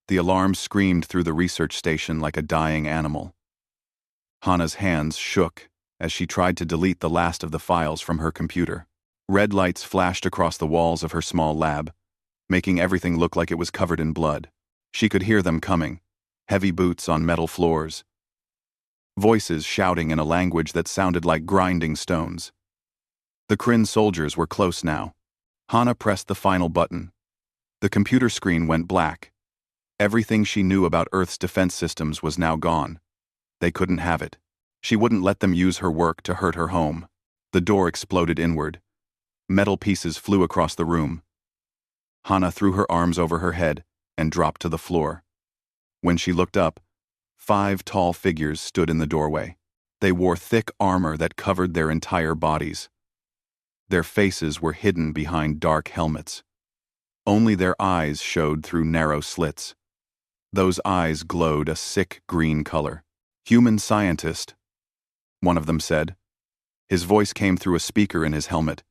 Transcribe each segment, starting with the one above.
The alarm screamed through the research station like a dying animal. Hana's hands shook as she tried to delete the last of the files from her computer. Red lights flashed across the walls of her small lab, making everything look like it was covered in blood. She could hear them coming, heavy boots on metal floors, voices shouting in a language that sounded like grinding stones. The Kryn soldiers were close now. Hana pressed the final button. The computer screen went black. Everything she knew about Earth's defense systems was now gone. They couldn't have it. She wouldn't let them use her work to hurt her home. The door exploded inward. Metal pieces flew across the room. Hana threw her arms over her head and dropped to the floor. When she looked up, 5 tall figures stood in the doorway. They wore thick armor that covered their entire bodies. Their faces were hidden behind dark helmets. Only their eyes showed through narrow slits. Those eyes glowed a sick green color. "Human scientist," one of them said. His voice came through a speaker in his helmet.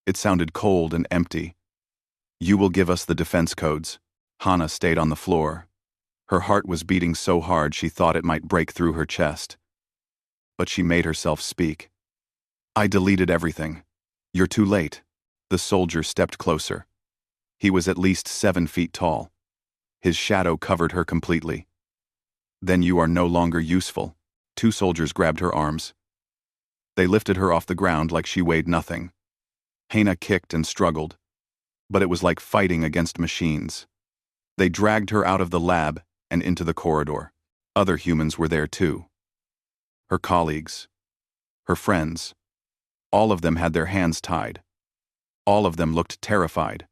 It sounded cold and empty. "You will give us the defense codes." Hana stayed on the floor. Her heart was beating so hard she thought it might break through her chest. But she made herself speak. "I deleted everything. You're too late." The soldier stepped closer. He was at least 7 feet tall. His shadow covered her completely. "Then you are no longer useful." 2 soldiers grabbed her arms. They lifted her off the ground like she weighed nothing. Hana kicked and struggled, but it was like fighting against machines. They dragged her out of the lab and into the corridor. Other humans were there too. Her colleagues, her friends. All of them had their hands tied. All of them looked terrified.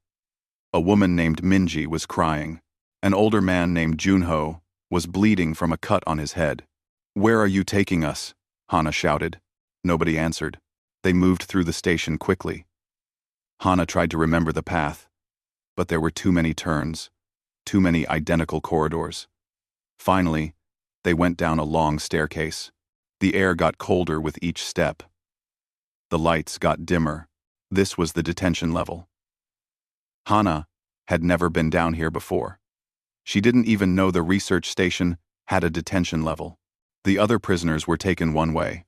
A woman named Minji was crying. An older man named Junho was bleeding from a cut on his head. "Where are you taking us?" Hana shouted. Nobody answered. They moved through the station quickly. Hana tried to remember the path, but there were too many turns, too many identical corridors. Finally, they went down a long staircase. The air got colder with each step. The lights got dimmer. This was the detention level. Hana had never been down here before. She didn't even know the research station had a detention level. The other prisoners were taken one way.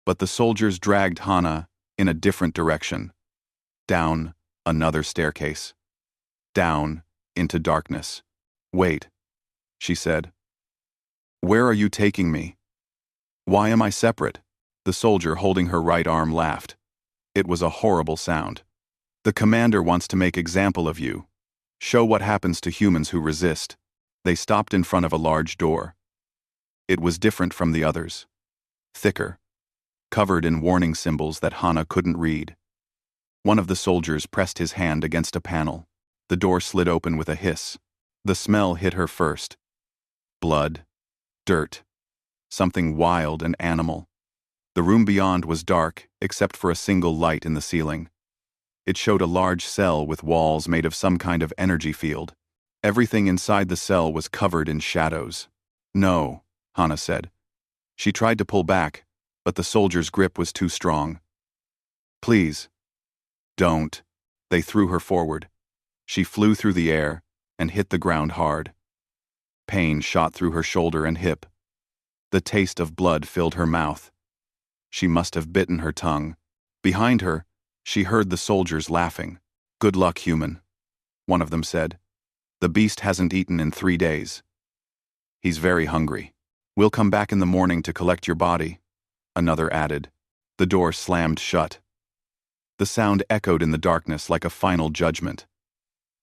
But the soldiers dragged Hana in a different direction. Down another staircase. Down into darkness. "Wait," she said. "Where are you taking me? Why am I separate?" The soldier holding her right arm laughed. It was a horrible sound. "The commander wants to make example of you. Show what happens to humans who resist." They stopped in front of a large door. It was different from the others. Thicker. Covered in warning symbols that Hana couldn't read. One of the soldiers pressed his hand against a panel. The door slid open with a hiss. The smell hit her first. Blood. Dirt. Something wild and animal. The room beyond was dark, except for a single light in the ceiling. It showed a large cell with walls made of some kind of energy field. Everything inside the cell was covered in shadows. "No," Hana said. She tried to pull back, but the soldier's grip was too strong. "Please. Don't." They threw her forward. She flew through the air and hit the ground hard. Pain shot through her shoulder and hip. The taste of blood filled her mouth. She must have bitten her tongue. Behind her, she heard the soldiers laughing. "Good luck, human," one of them said. "The beast hasn't eaten in 3 days. He's very hungry. We'll come back in the morning to collect your body," another added. The door slammed shut. The sound echoed in the darkness like a final judgment.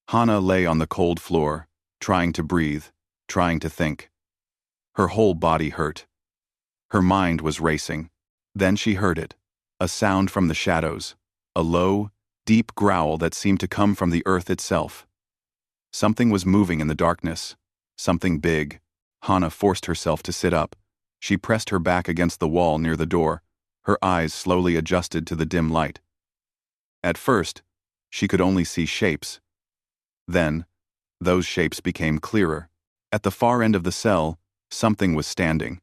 Hana lay on the cold floor, trying to breathe, trying to think. Her whole body hurt. Her mind was racing. Then she heard it, a sound from the shadows, a low, deep growl that seemed to come from the earth itself. Something was moving in the darkness, something big. Hana forced herself to sit up. She pressed her back against the wall near the door. Her eyes slowly adjusted to the dim light. At first, she could only see shapes. Then, those shapes became clearer. At the far end of the cell, something was standing.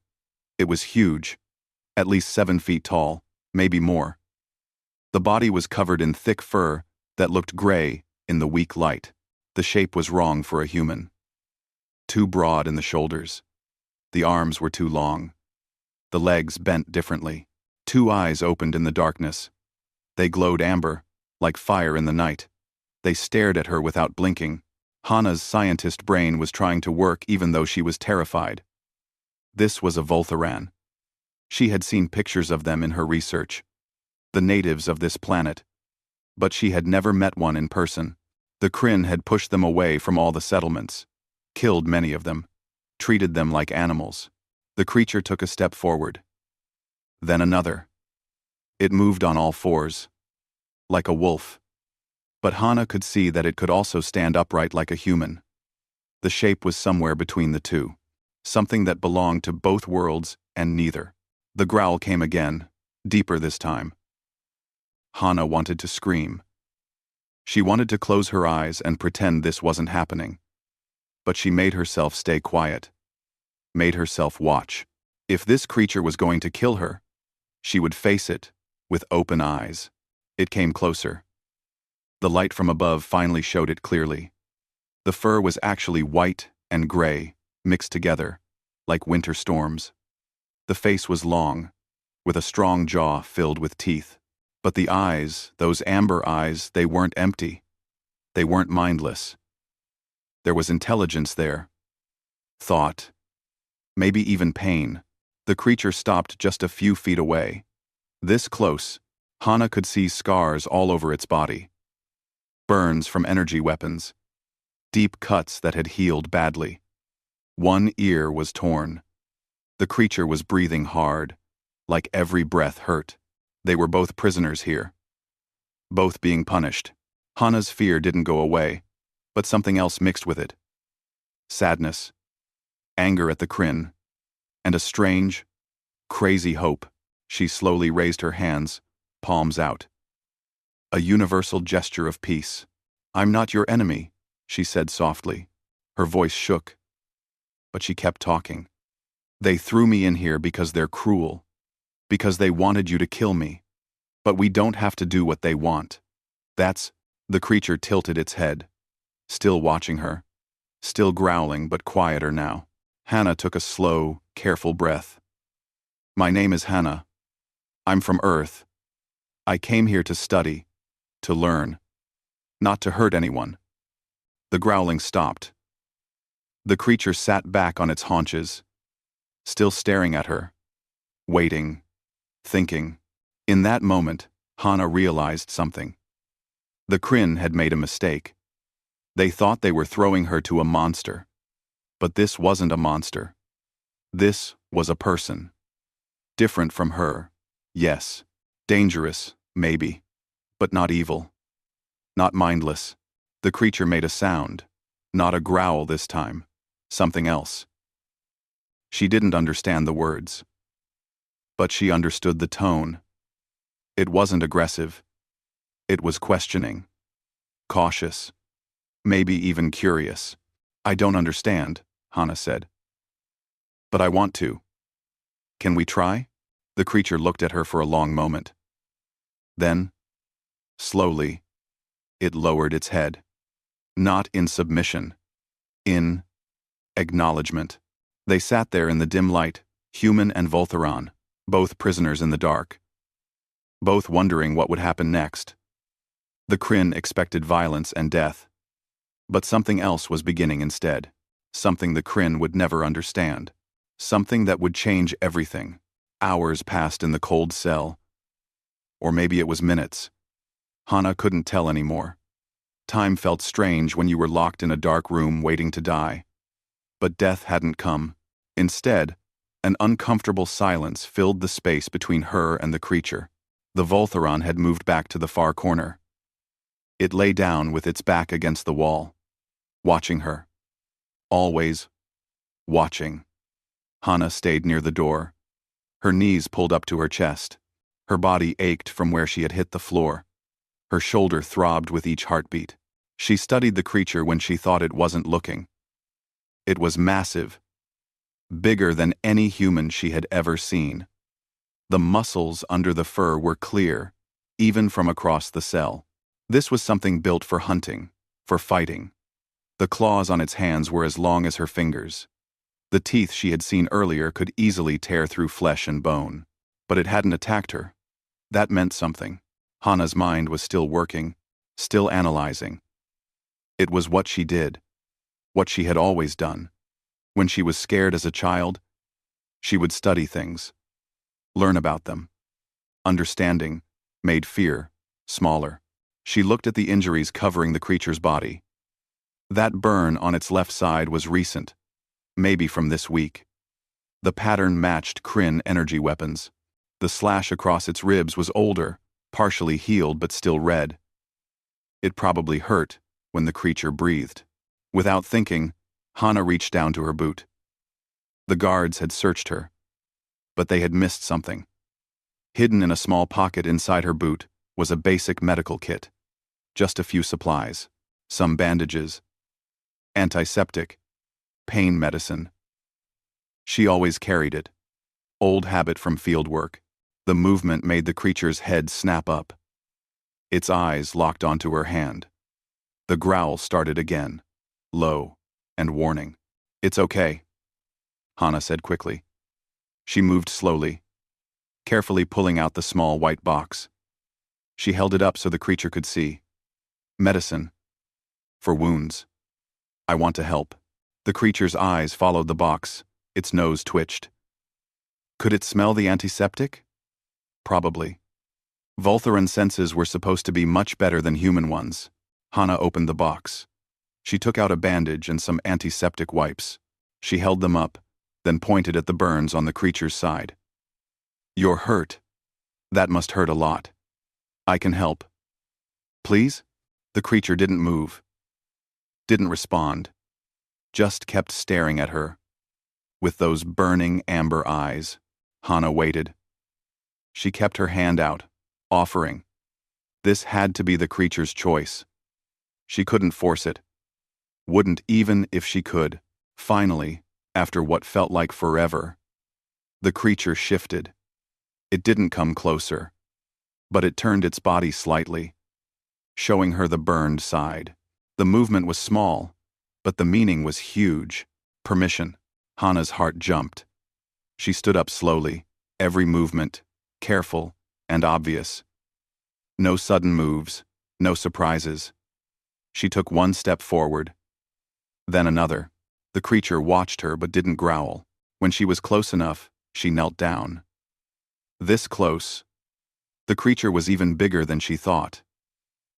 It was huge, at least 7 feet tall, maybe more. The body was covered in thick fur that looked gray in the weak light. The shape was wrong for a human. too broad in the shoulders. The arms were too long. The legs bent differently. 2 eyes opened in the darkness. They glowed amber, like fire in the night. They stared at her without blinking. Hana's scientist brain was trying to work even though she was terrified. This was a Voltharan. She had seen pictures of them in her research. The natives of this planet. But she had never met one in person. The Kryn had pushed them away from all the settlements, killed many of them, treated them like animals. The creature took a step forward. Then another. It moved on all fours, like a wolf. But Hana could see that it could also stand upright like a human. The shape was somewhere between the two, something that belonged to both worlds and neither. The growl came again, deeper this time. Hana wanted to scream. She wanted to close her eyes and pretend this wasn't happening. But she made herself stay quiet. Made herself watch. If this creature was going to kill her, she would face it, with open eyes. It came closer. The light from above finally showed it clearly. The fur was actually white and gray, mixed together, like winter storms. The face was long, with a strong jaw filled with teeth. But the eyes, those amber eyes, they weren't empty. They weren't mindless. There was intelligence there. Thought. Maybe even pain. The creature stopped just a few feet away. This close, Hana could see scars all over its body. Burns from energy weapons. Deep cuts that had healed badly. One ear was torn. The creature was breathing hard, like every breath hurt. They were both prisoners here. Both being punished. Hana's fear didn't go away, but something else mixed with it. Sadness. Anger at the Kryn. And a strange, crazy hope. She slowly raised her hands, palms out. A universal gesture of peace. "I'm not your enemy," she said softly. Her voice shook. But she kept talking. "They threw me in here because they're cruel. Because they wanted you to kill me. But we don't have to do what they want. That's..." The creature tilted its head, still watching her, still growling but quieter now. Hana took a slow, careful breath. "My name is Hana. I'm from Earth. I came here to study, to learn, not to hurt anyone." The growling stopped. The creature sat back on its haunches, still staring at her, waiting, thinking. In that moment, Hana realized something. The Kryn had made a mistake. They thought they were throwing her to a monster. But this wasn't a monster. This was a person. Different from her, yes. Dangerous, maybe. But not evil. Not mindless. The creature made a sound. Not a growl this time. Something else. She didn't understand the words. But she understood the tone. It wasn't aggressive. It was questioning. Cautious. Maybe even curious. "I don't understand," Hana said. "But I want to. Can we try?" The creature looked at her for a long moment. Then, slowly, it lowered its head. Not in submission. In acknowledgement. They sat there in the dim light, human and Voltharan, both prisoners in the dark. Both wondering what would happen next. The Kryn expected violence and death. But something else was beginning instead. Something the Kryn would never understand. Something that would change everything. Hours passed in the cold cell. Or maybe it was minutes. Hana couldn't tell anymore. Time felt strange when you were locked in a dark room waiting to die. But death hadn't come. Instead, an uncomfortable silence filled the space between her and the creature. The Voltharan had moved back to the far corner. It lay down with its back against the wall, watching her. Always watching. Hana stayed near the door. Her knees pulled up to her chest. Her body ached from where she had hit the floor. Her shoulder throbbed with each heartbeat. She studied the creature when she thought it wasn't looking. It was massive. Bigger than any human she had ever seen. The muscles under the fur were clear, even from across the cell. This was something built for hunting, for fighting. The claws on its hands were as long as her fingers. The teeth she had seen earlier could easily tear through flesh and bone. But it hadn't attacked her. That meant something. Hana's mind was still working, still analyzing. It was what she did, what she had always done. When she was scared as a child, she would study things, learn about them. Understanding made fear smaller. She looked at the injuries covering the creature's body. That burn on its left side was recent, maybe from this week. The pattern matched Kryn energy weapons. The slash across its ribs was older, partially healed but still red. It probably hurt when the creature breathed. Without thinking, Hana reached down to her boot. The guards had searched her, but they had missed something. Hidden in a small pocket inside her boot was a basic medical kit. Just a few supplies, some bandages, antiseptic, pain medicine. She always carried it. Old habit from field work. The movement made the creature's head snap up. Its eyes locked onto her hand. The growl started again, low and warning. "It's okay," Hana said quickly. She moved slowly, carefully pulling out the small white box. She held it up so the creature could see. "Medicine. For wounds. I want to help." The creature's eyes followed the box. Its nose twitched. Could it smell the antiseptic? Probably. Voltharan senses were supposed to be much better than human ones. Hana opened the box. She took out a bandage and some antiseptic wipes. She held them up, then pointed at the burns on the creature's side. "You're hurt. That must hurt a lot. I can help. Please?" The creature didn't move. Didn't respond. Just kept staring at her. With those burning amber eyes, Hana waited. She kept her hand out, offering. This had to be the creature's choice. She couldn't force it. Wouldn't even if she could. Finally, after what felt like forever, the creature shifted. It didn't come closer, but it turned its body slightly, showing her the burned side. The movement was small, but the meaning was huge. Permission. Hana's heart jumped. She stood up slowly, every movement careful and obvious. No sudden moves, no surprises. She took one step forward, then another. The creature watched her but didn't growl. When she was close enough, she knelt down. This close. The creature was even bigger than she thought.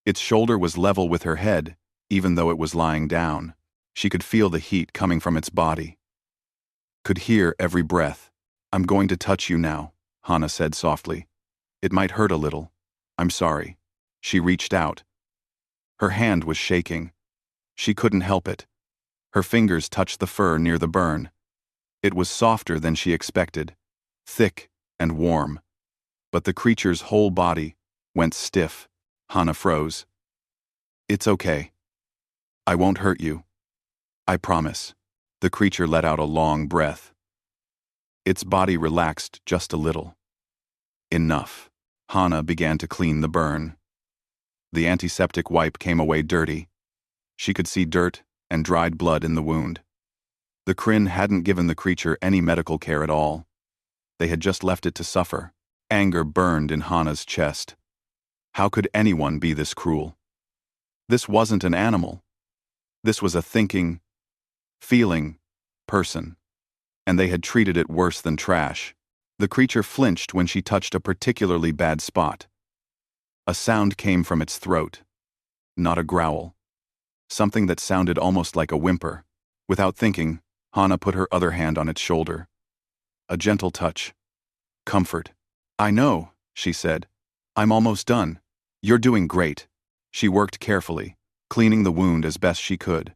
Its shoulder was level with her head, even though it was lying down. She could feel the heat coming from its body. Could hear every breath. "I'm going to touch you now," Hana said softly. "It might hurt a little. I'm sorry." She reached out. Her hand was shaking. She couldn't help it. Her fingers touched the fur near the burn. It was softer than she expected, thick and warm. But the creature's whole body went stiff. Hana froze. "It's okay. I won't hurt you. I promise." The creature let out a long breath. Its body relaxed just a little. Enough. Hana began to clean the burn. The antiseptic wipe came away dirty. She could see dirt and dried blood in the wound. The Kryn hadn't given the creature any medical care at all. They had just left it to suffer. Anger burned in Hana's chest. How could anyone be this cruel? This wasn't an animal. This was a thinking, feeling person. And they had treated it worse than trash. The creature flinched when she touched a particularly bad spot. A sound came from its throat. Not a growl. Something that sounded almost like a whimper. Without thinking, Hana put her other hand on its shoulder. A gentle touch. Comfort. "I know," she said. "I'm almost done. You're doing great." She worked carefully, cleaning the wound as best she could.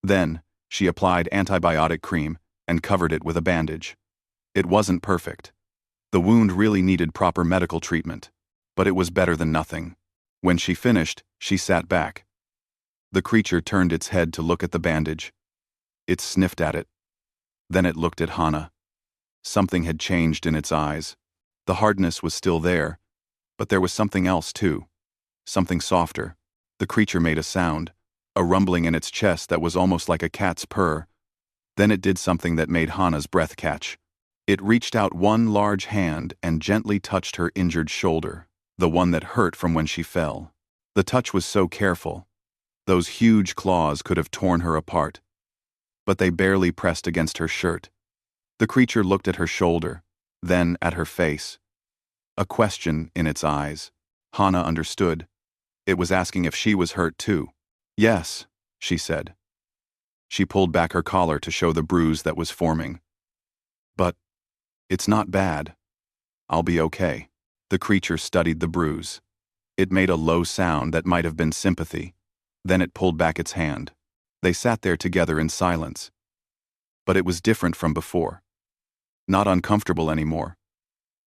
Then, she applied antibiotic cream and covered it with a bandage. It wasn't perfect. The wound really needed proper medical treatment, but it was better than nothing. When she finished, she sat back. The creature turned its head to look at the bandage. It sniffed at it. Then it looked at Hana. Something had changed in its eyes. The hardness was still there, but there was something else too. Something softer. The creature made a sound, a rumbling in its chest that was almost like a cat's purr. Then it did something that made Hana's breath catch. It reached out one large hand and gently touched her injured shoulder, the one that hurt from when she fell. The touch was so careful. Those huge claws could have torn her apart. But they barely pressed against her shirt. The creature looked at her shoulder, then at her face. A question in its eyes. Hana understood. It was asking if she was hurt too. "Yes," she said. She pulled back her collar to show the bruise that was forming. "But it's not bad. I'll be okay." The creature studied the bruise. It made a low sound that might have been sympathy. Then it pulled back its hand. They sat there together in silence. But it was different from before. Not uncomfortable anymore.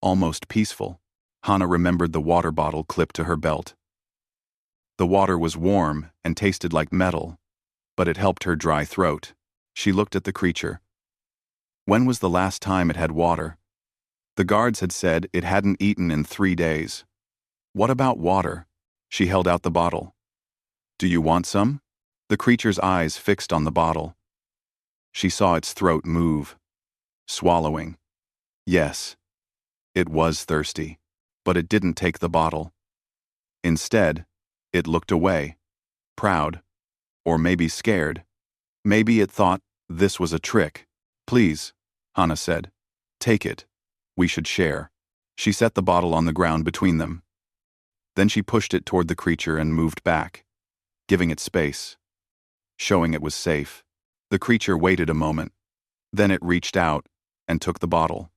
Almost peaceful. Hana remembered the water bottle clipped to her belt. The water was warm and tasted like metal, but it helped her dry throat. She looked at the creature. When was the last time it had water? The guards had said it hadn't eaten in 3 days. What about water? She held out the bottle. "Do you want some?" The creature's eyes fixed on the bottle. She saw its throat move. Swallowing. Yes. It was thirsty. But it didn't take the bottle. Instead, it looked away. Proud. Or maybe scared. Maybe it thought this was a trick. "Please," Hana said. "Take it. We should share." She set the bottle on the ground between them. Then she pushed it toward the creature and moved back, giving it space, showing it was safe. The creature waited a moment. Then it reached out and took the bottle.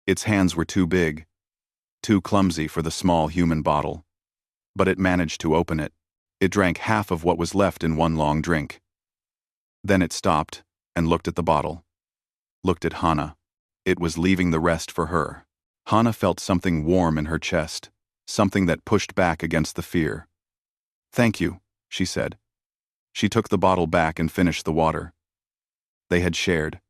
Its hands were too big, too clumsy for the small human bottle. But it managed to open it. It drank half of what was left in one long drink. Then it stopped and looked at the bottle. Looked at Hana. It was leaving the rest for her. Hana felt something warm in her chest, something that pushed back against the fear. "Thank you," she said. She took the bottle back and finished the water. They had shared.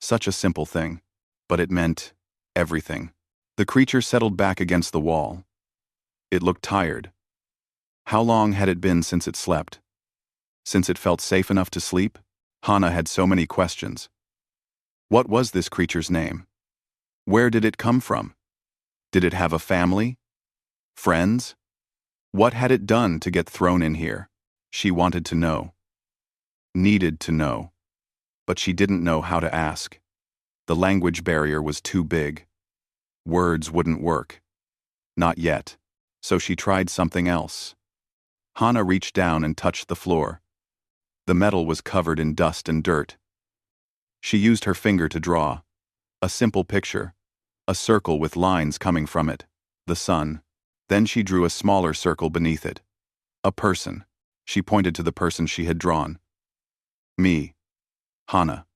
Such a simple thing, but it meant everything. The creature settled back against the wall. It looked tired. How long had it been since it slept? Since it felt safe enough to sleep? Hana had so many questions. What was this creature's name? Where did it come from? Did it have a family? Friends? What had it done to get thrown in here? She wanted to know. Needed to know. But she didn't know how to ask. The language barrier was too big. Words wouldn't work. Not yet. So she tried something else. Hana reached down and touched the floor. The metal was covered in dust and dirt. She used her finger to draw. A simple picture. A circle with lines coming from it. The sun. Then she drew a smaller circle beneath it. A person. She pointed to the person she had drawn. "Me. Hana."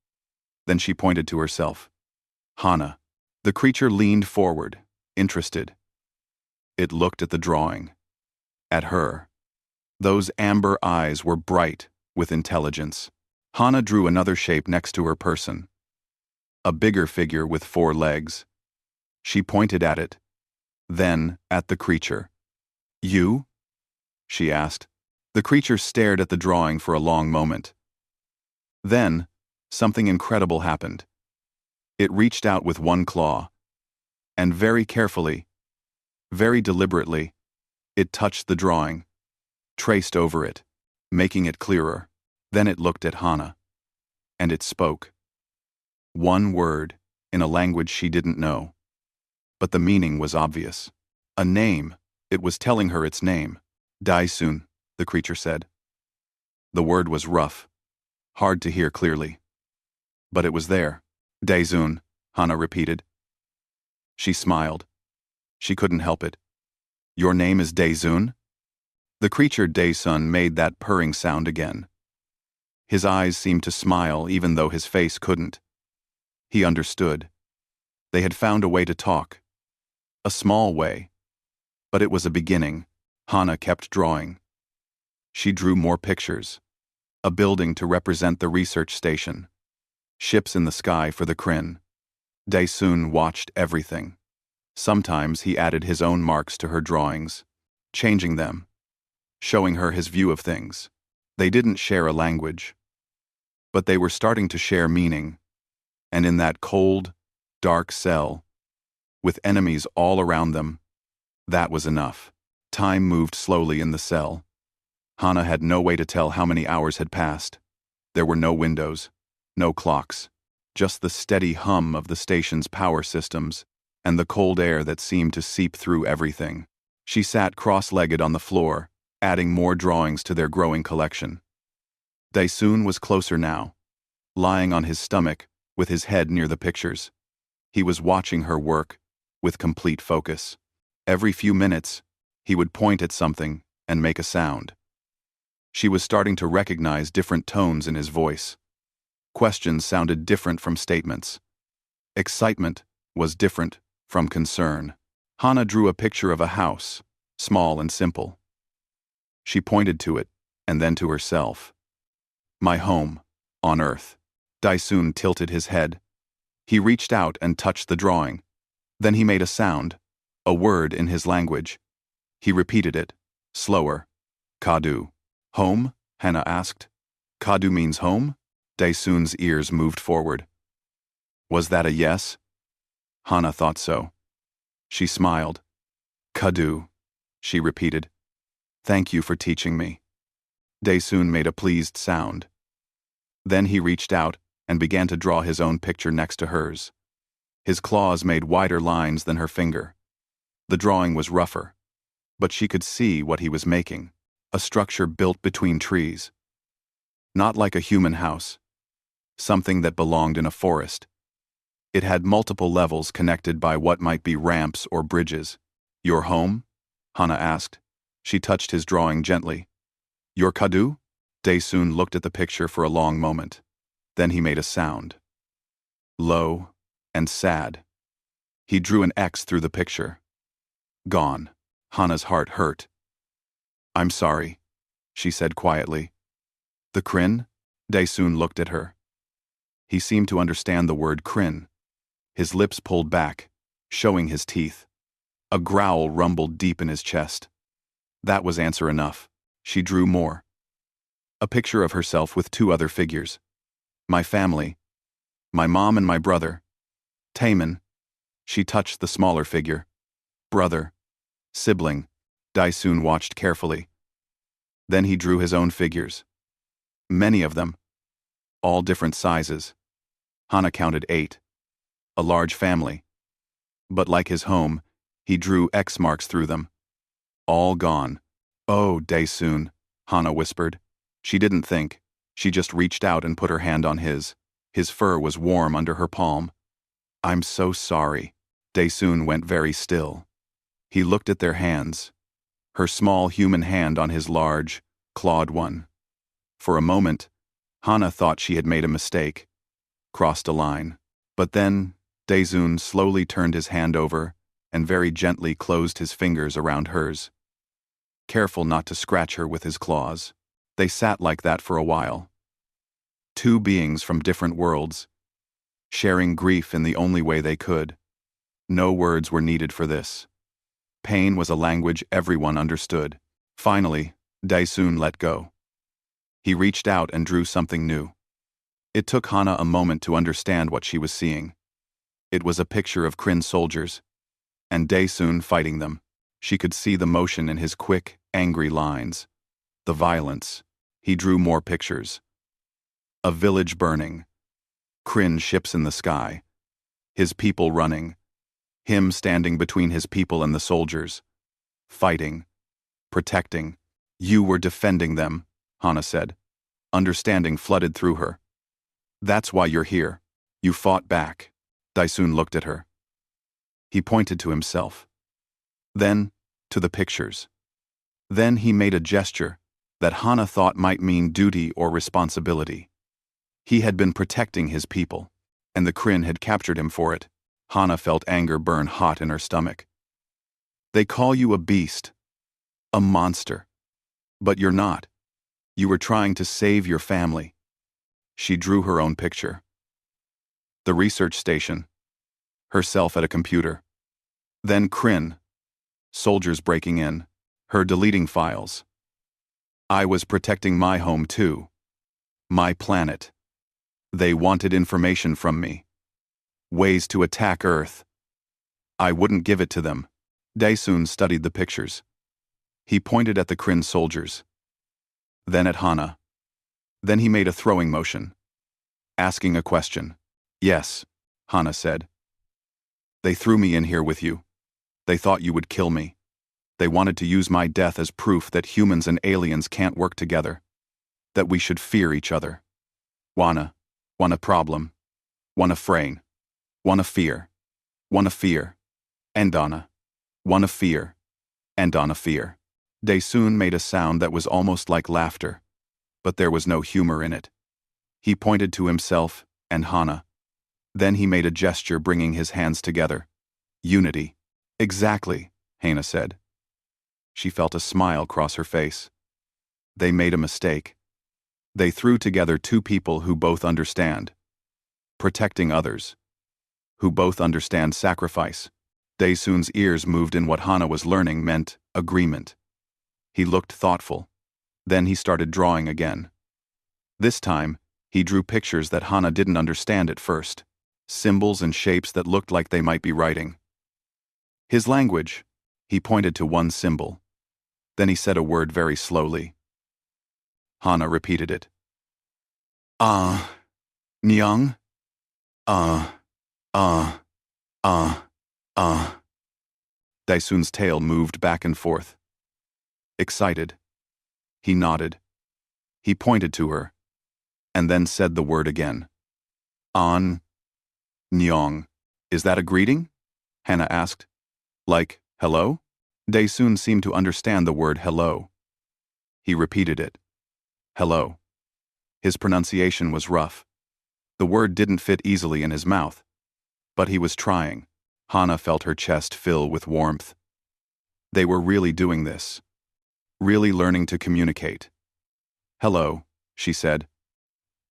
Then she pointed to herself. "Hana." The creature leaned forward, interested. It looked at the drawing. At her. Those amber eyes were bright with intelligence. Hana drew another shape next to her person. A bigger figure with 4 legs. She pointed at it. Then at the creature. "You?" she asked. The creature stared at the drawing for a long moment. Then, something incredible happened. It reached out with one claw. And very carefully, very deliberately, it touched the drawing, traced over it, making it clearer. Then it looked at Hana. And it spoke. One word, in a language she didn't know. But the meaning was obvious. A name. It was telling her its name. "Daisun," the creature said. The word was rough, hard to hear clearly. But it was there. "Daizun," Hana repeated. She smiled. She couldn't help it. "Your name is Daizun?" The creature Daisun made that purring sound again. His eyes seemed to smile even though his face couldn't. He understood. They had found a way to talk. A small way. But it was a beginning. Hana kept drawing. She drew more pictures. A building to represent the research station. Ships in the sky for the Kryn. Daesun watched everything. Sometimes he added his own marks to her drawings, changing them, showing her his view of things. They didn't share a language, but they were starting to share meaning. And in that cold, dark cell, with enemies all around them, that was enough. Time moved slowly in the cell. Hana had no way to tell how many hours had passed. There were no windows, no clocks, just the steady hum of the station's power systems and the cold air that seemed to seep through everything. She sat cross-legged on the floor, adding more drawings to their growing collection. Daesun was closer now, lying on his stomach with his head near the pictures. He was watching her work with complete focus. Every few minutes, he would point at something and make a sound. She was starting to recognize different tones in his voice. Questions sounded different from statements. Excitement was different from concern. Hana drew a picture of a house, small and simple. She pointed to it, and then to herself. My home, on Earth. Daesun tilted his head. He reached out and touched the drawing. Then he made a sound, a word in his language. He repeated it, slower. Kadu. Home? Hana asked. Kadu means home? Daesun's ears moved forward. Was that a yes? Hana thought so. She smiled. Kadu, she repeated. Thank you for teaching me. Daesun made a pleased sound. Then he reached out and began to draw his own picture next to hers. His claws made wider lines than her finger. The drawing was rougher, but she could see what he was making, a structure built between trees. Not like a human house, something that belonged in a forest. It had multiple levels connected by what might be ramps or bridges. Your home? Hana asked. She touched his drawing gently. Your Kadu? Daesun looked at the picture for a long moment. Then he made a sound. Low and sad. He drew an X through the picture. Gone. Hana's heart hurt. I'm sorry, she said quietly. The Kryn? Daesun looked at her. He seemed to understand the word Kryn. His lips pulled back, showing his teeth. A growl rumbled deep in his chest. That was answer enough. She drew more. A picture of herself with two other figures. My family. My mom and my brother. Taemin. She touched the smaller figure. Brother. Sibling. Daesun watched carefully. Then he drew his own figures. Many of them. All different sizes. Hana counted 8. A large family. But like his home, he drew X marks through them. All gone. Oh, Daesun, Hana whispered. She didn't think. She just reached out and put her hand on his. His fur was warm under her palm. I'm so sorry. Daesun went very still. He looked at their hands. Her small human hand on his large, clawed one. For a moment, Hana thought she had made a mistake, crossed a line. But then, Daesun slowly turned his hand over and very gently closed his fingers around hers. Careful not to scratch her with his claws. They sat like that for a while. Two beings from different worlds, sharing grief in the only way they could. No words were needed for this. Pain was a language everyone understood. Finally, Daesun let go. He reached out and drew something new. It took Hana a moment to understand what she was seeing. It was a picture of Kryn soldiers, and Daesun fighting them. She could see the motion in his quick, angry lines. The violence. He drew more pictures. A village burning. Kryn ships in the sky. His people running. Him standing between his people and the soldiers. Fighting. Protecting. You were defending them, Hana said. Understanding flooded through her. That's why you're here. You fought back. Daesun looked at her. He pointed to himself. Then, to the pictures. Then he made a gesture that Hana thought might mean duty or responsibility. He had been protecting his people, and the Kryn had captured him for it. Hana felt anger burn hot in her stomach. They call you a beast, a monster. But you're not. You were trying to save your family. She drew her own picture. The research station. Herself at a computer. Then Kryn. Soldiers breaking in. Her deleting files. I was protecting my home too. My planet. They wanted information from me. Ways to attack Earth. I wouldn't give it to them. Daesun studied the pictures. He pointed at the Kryn soldiers. Then at Hana. Then he made a throwing motion. Asking a question. Yes, Hana said. They threw me in here with you. They thought you would kill me. They wanted to use my death as proof that humans and aliens can't work together. That we should fear each other. Wanna problem. Wanna frain. Wanna fear. Wanna fear. And Donna. Wanna fear. And Donna fear. Daesun made a sound that was almost like laughter, but there was no humor in it. He pointed to himself and Hana. Then he made a gesture bringing his hands together. Unity. Exactly, Hana said. She felt a smile cross her face. They made a mistake. They threw together two people who both understand. Protecting others. Who both understand sacrifice. Daesun's ears moved in what Hana was learning meant agreement. He looked thoughtful. Then he started drawing again. This time, he drew pictures that Hana didn't understand at first. Symbols and shapes that looked like they might be writing. His language. He pointed to one symbol. Then he said a word very slowly. Hana repeated it. Nyang? Daesun's tail moved back and forth. Excited. He nodded. He pointed to her, and then said the word again. Nyong. Is that a greeting? Hana asked. Like, hello? Daesun seemed to understand the word hello. He repeated it. Hello. His pronunciation was rough. The word didn't fit easily in his mouth. But he was trying. Hana felt her chest fill with warmth. They were really doing this. Really learning to communicate. Hello, she said.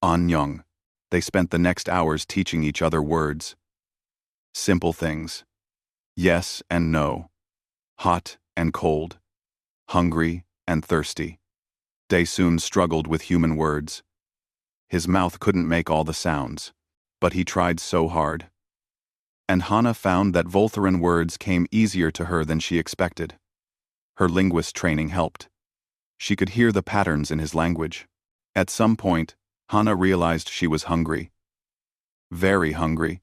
Annyeong. They spent the next hours teaching each other words. Simple things. Yes and no. Hot and cold. Hungry and thirsty. Daesun struggled with human words. His mouth couldn't make all the sounds, but he tried so hard. And Hana found that Voltharan words came easier to her than she expected. Her linguist training helped. She could hear the patterns in his language. At some point, Hana realized she was hungry. Very hungry.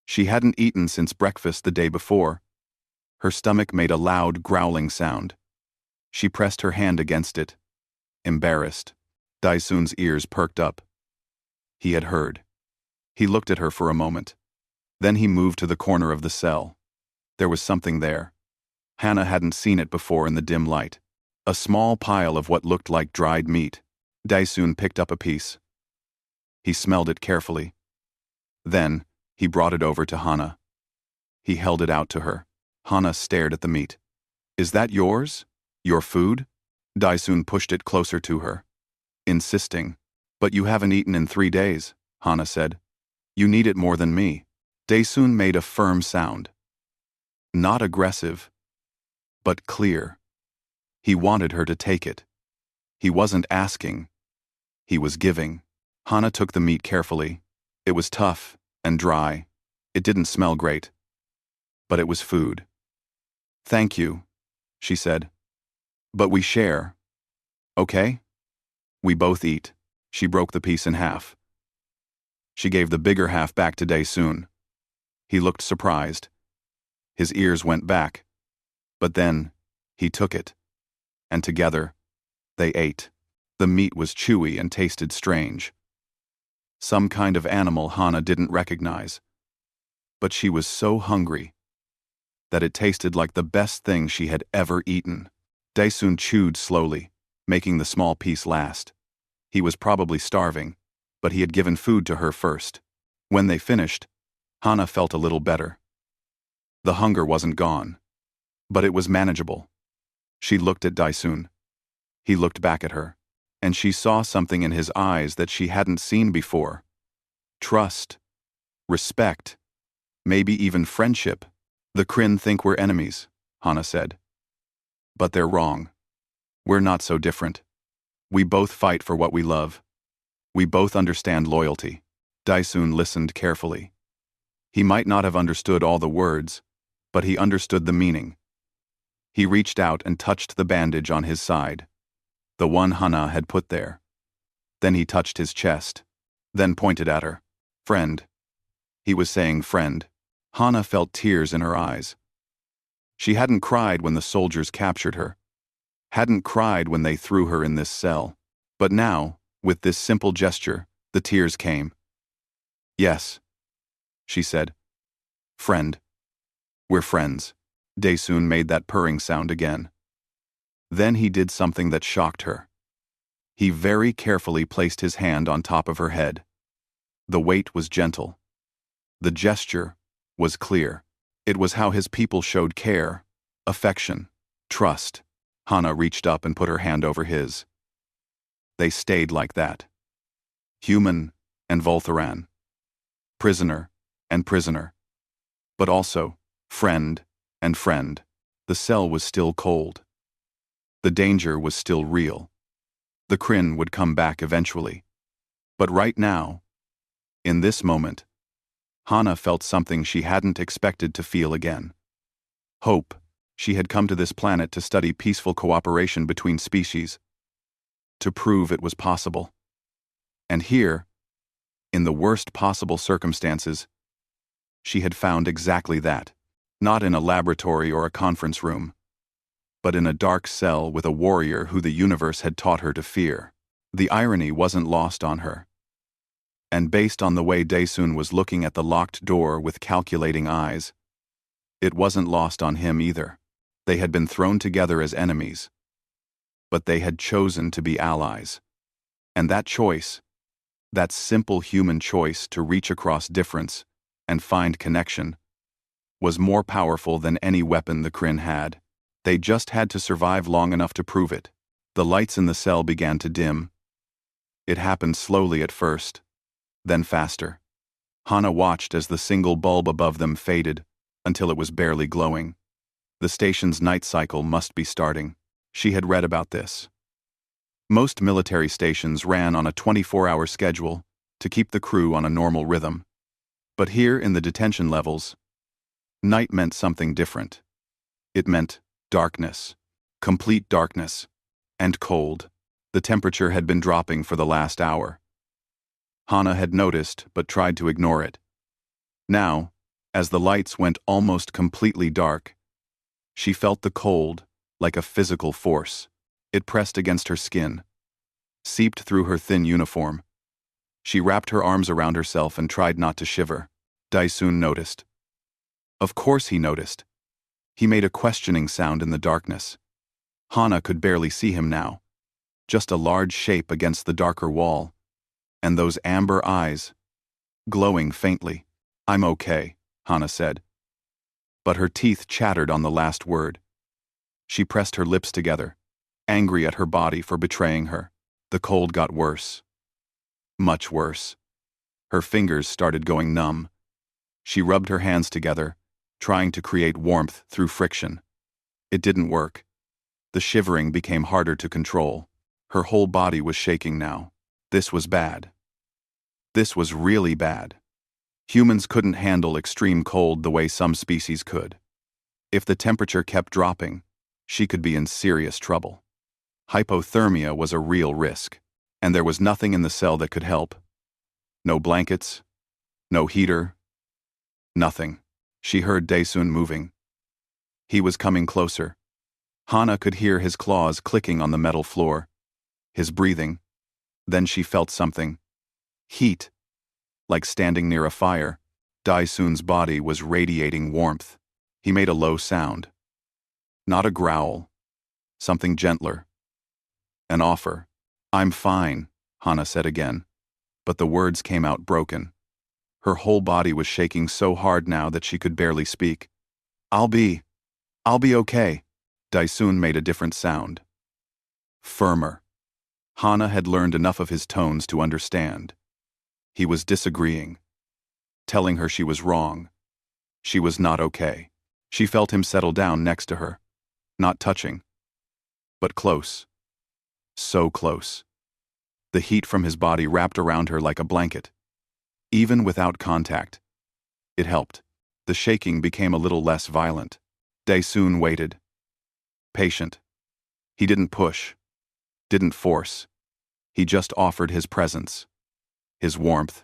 She hadn't eaten since breakfast the day before. Her stomach made a loud, growling sound. She pressed her hand against it. Embarrassed. Daesun's ears perked up. He had heard. He looked at her for a moment. Then he moved to the corner of the cell. There was something there. Hana hadn't seen it before in the dim light. A small pile of what looked like dried meat. Daesun picked up a piece. He smelled it carefully. Then, he brought it over to Hana. He held it out to her. Hana stared at the meat. Is that yours? Your food? Daesun pushed it closer to her. Insisting. But you haven't eaten in 3 days, Hana said. You need it more than me. Daesun made a firm sound. Not aggressive, but clear. He wanted her to take it. He wasn't asking. He was giving. Hana took the meat carefully. It was tough and dry. It didn't smell great. But it was food. Thank you, she said. But we share. Okay? We both eat. She broke the piece in half. She gave the bigger half back to Daesun. He looked surprised. His ears went back. But then, he took it. And together, they ate. The meat was chewy and tasted strange. Some kind of animal Hana didn't recognize. But she was so hungry that it tasted like the best thing she had ever eaten. Daesun chewed slowly, making the small piece last. He was probably starving, but he had given food to her first. When they finished, Hana felt a little better. The hunger wasn't gone, but it was manageable. She looked at Daesun. He looked back at her, and she saw something in his eyes that she hadn't seen before. Trust, respect, maybe even friendship. The Kryn think we're enemies, Hana said. But they're wrong. We're not so different. We both fight for what we love. We both understand loyalty. Daisun listened carefully. He might not have understood all the words, but he understood the meaning. He reached out and touched the bandage on his side, the one Hana had put there. Then he touched his chest, then pointed at her. Friend. He was saying friend. Hana felt tears in her eyes. She hadn't cried when the soldiers captured her, hadn't cried when they threw her in this cell. But now, with this simple gesture, the tears came. Yes, she said. Friend. We're friends. Daisun made that purring sound again. Then he did something that shocked her. He very carefully placed his hand on top of her head. The weight was gentle. The gesture was clear. It was how his people showed care, affection, trust. Hana reached up and put her hand over his. They stayed like that. Human and Voltharan. Prisoner and prisoner. But also, friend and friend. The cell was still cold. The danger was still real. The Kryn would come back eventually. But right now, in this moment, Hana felt something she hadn't expected to feel again. Hope. She had come to this planet to study peaceful cooperation between species, to prove it was possible. And here, in the worst possible circumstances, she had found exactly that, not in a laboratory or a conference room, but in a dark cell with a warrior who the universe had taught her to fear. The irony wasn't lost on her. And based on the way Daisun was looking at the locked door with calculating eyes, it wasn't lost on him either. They had been thrown together as enemies, but they had chosen to be allies. And that choice, that simple human choice to reach across difference and find connection, was more powerful than any weapon the Kryn had. They just had to survive long enough to prove it. The lights in the cell began to dim. It happened slowly at first, then faster. Hana watched as the single bulb above them faded until it was barely glowing. The station's night cycle must be starting. She had read about this. Most military stations ran on a 24-hour schedule to keep the crew on a normal rhythm. But here in the detention levels, night meant something different. It meant darkness, complete darkness, and cold. The temperature had been dropping for the last hour. Hana had noticed but tried to ignore it. Now, as the lights went almost completely dark, she felt the cold like a physical force. It pressed against her skin, seeped through her thin uniform. She wrapped her arms around herself and tried not to shiver. Daisun noticed. Of course he noticed. He made a questioning sound in the darkness. Hana could barely see him now, just a large shape against the darker wall, and those amber eyes, glowing faintly. I'm okay, Hana said. But her teeth chattered on the last word. She pressed her lips together, angry at her body for betraying her. The cold got worse. Much worse. Her fingers started going numb. She rubbed her hands together, trying to create warmth through friction. It didn't work. The shivering became harder to control. Her whole body was shaking now. This was bad. This was really bad. Humans couldn't handle extreme cold the way some species could. If the temperature kept dropping, she could be in serious trouble. Hypothermia was a real risk, and there was nothing in the cell that could help. No blankets, no heater, nothing. She heard Daisun moving. He was coming closer. Hana could hear his claws clicking on the metal floor, his breathing. Then she felt something. Heat. Like standing near a fire. Daisun's body was radiating warmth. He made a low sound. Not a growl. Something gentler. An offer. I'm fine, Hana said again. But the words came out broken. Her whole body was shaking so hard now that she could barely speak. I'll be okay. Daisun made a different sound. Firmer. Hana had learned enough of his tones to understand. He was disagreeing, telling her she was wrong. She was not okay. She felt him settle down next to her, not touching, but close. So close. The heat from his body wrapped around her like a blanket. Even without contact, it helped. The shaking became a little less violent. Dae-soon waited. Patient. He didn't push, didn't force. He just offered his presence, his warmth,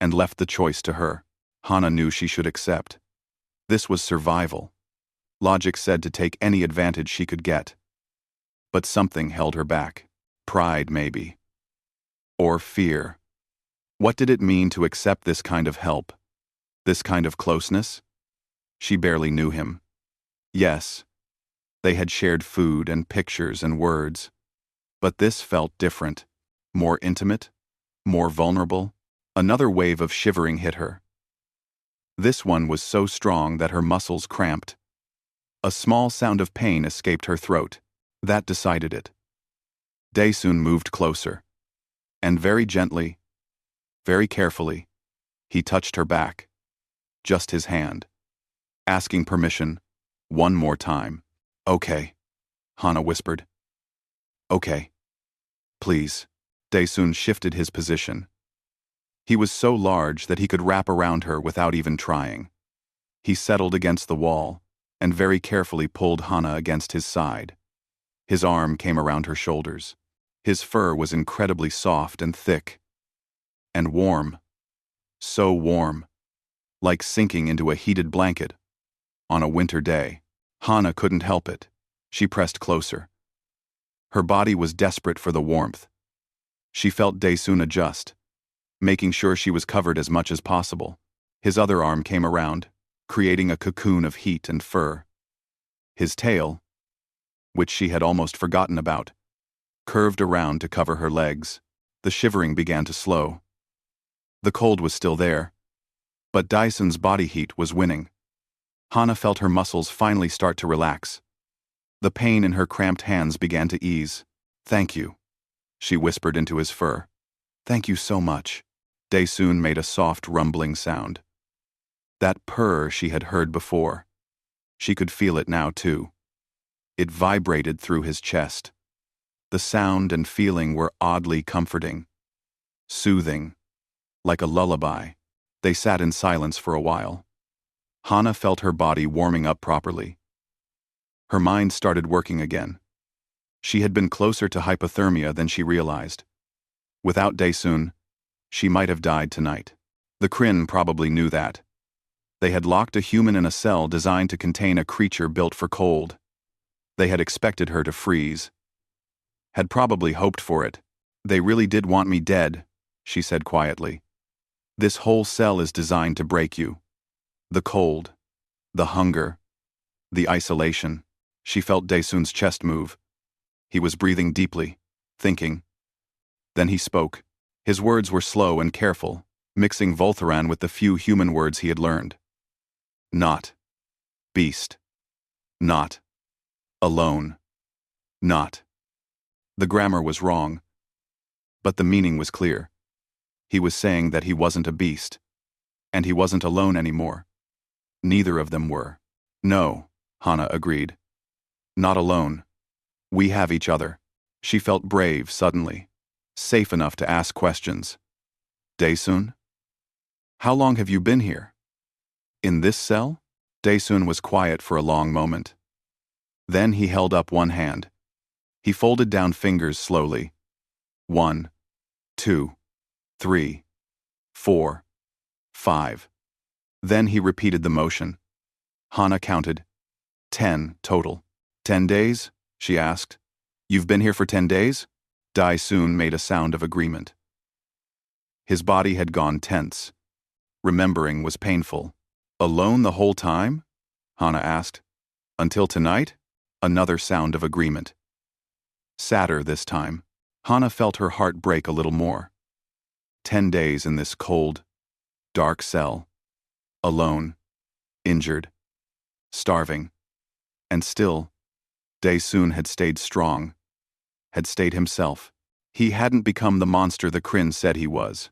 and left the choice to her. Hana knew she should accept. This was survival. Logic said to take any advantage she could get. But something held her back. Pride, maybe. Or fear. What did it mean to accept this kind of help? This kind of closeness? She barely knew him. Yes, they had shared food and pictures and words. But this felt different. More intimate, more vulnerable. Another wave of shivering hit her. This one was so strong that her muscles cramped. A small sound of pain escaped her throat. That decided it. Dae-soon moved closer. And very gently, very carefully, he touched her back. Just his hand. Asking permission, one more time. Okay, Hana whispered. Okay. Please. Dae-soon shifted his position. He was so large that he could wrap around her without even trying. He settled against the wall and very carefully pulled Hana against his side. His arm came around her shoulders. His fur was incredibly soft and thick. And warm. So warm. Like sinking into a heated blanket. On a winter day. Hana couldn't help it. She pressed closer. Her body was desperate for the warmth. She felt Dae-soon adjust, making sure she was covered as much as possible. His other arm came around, creating a cocoon of heat and fur. His tail, which she had almost forgotten about, curved around to cover her legs. The shivering began to slow. The cold was still there, but Dae-soon's body heat was winning. Hana felt her muscles finally start to relax. The pain in her cramped hands began to ease. Thank you, she whispered into his fur. Thank you so much. Dae-soon made a soft rumbling sound. That purr she had heard before. She could feel it now too. It vibrated through his chest. The sound and feeling were oddly comforting. Soothing. Like a lullaby. They sat in silence for a while. Hana felt her body warming up properly. Her mind started working again. She had been closer to hypothermia than she realized. Without Dae-soon, she might have died tonight. The Kryn probably knew that. They had locked a human in a cell designed to contain a creature built for cold. They had expected her to freeze. Had probably hoped for it. They really did want me dead, she said quietly. This whole cell is designed to break you. The cold, the hunger, the isolation. She felt Dae-soon's chest move. He was breathing deeply, thinking. Then he spoke. His words were slow and careful, mixing Voltharan with the few human words he had learned. Not. Beast. Not. Alone. Not. The grammar was wrong, but the meaning was clear. He was saying that he wasn't a beast, and he wasn't alone anymore. Neither of them were. No, Hana agreed. Not alone. We have each other. She felt brave suddenly, safe enough to ask questions. Dae-soon? How long have you been here? In this cell? Dae-soon was quiet for a long moment. Then he held up one hand. He folded down fingers slowly. 1, 2, 3, 4, 5. Then he repeated the motion. Hana counted. 10 total. 10 days? She asked. You've been here for 10 days? Dae-soon made a sound of agreement. His body had gone tense. Remembering was painful. Alone the whole time? Hana asked. Until tonight? Another sound of agreement. Sadder this time. Hana felt her heart break a little more. 10 days in this cold, dark cell. Alone. Injured. Starving. And still, Dae-soon had stayed strong. Had stayed himself. He hadn't become the monster the Kryn said he was.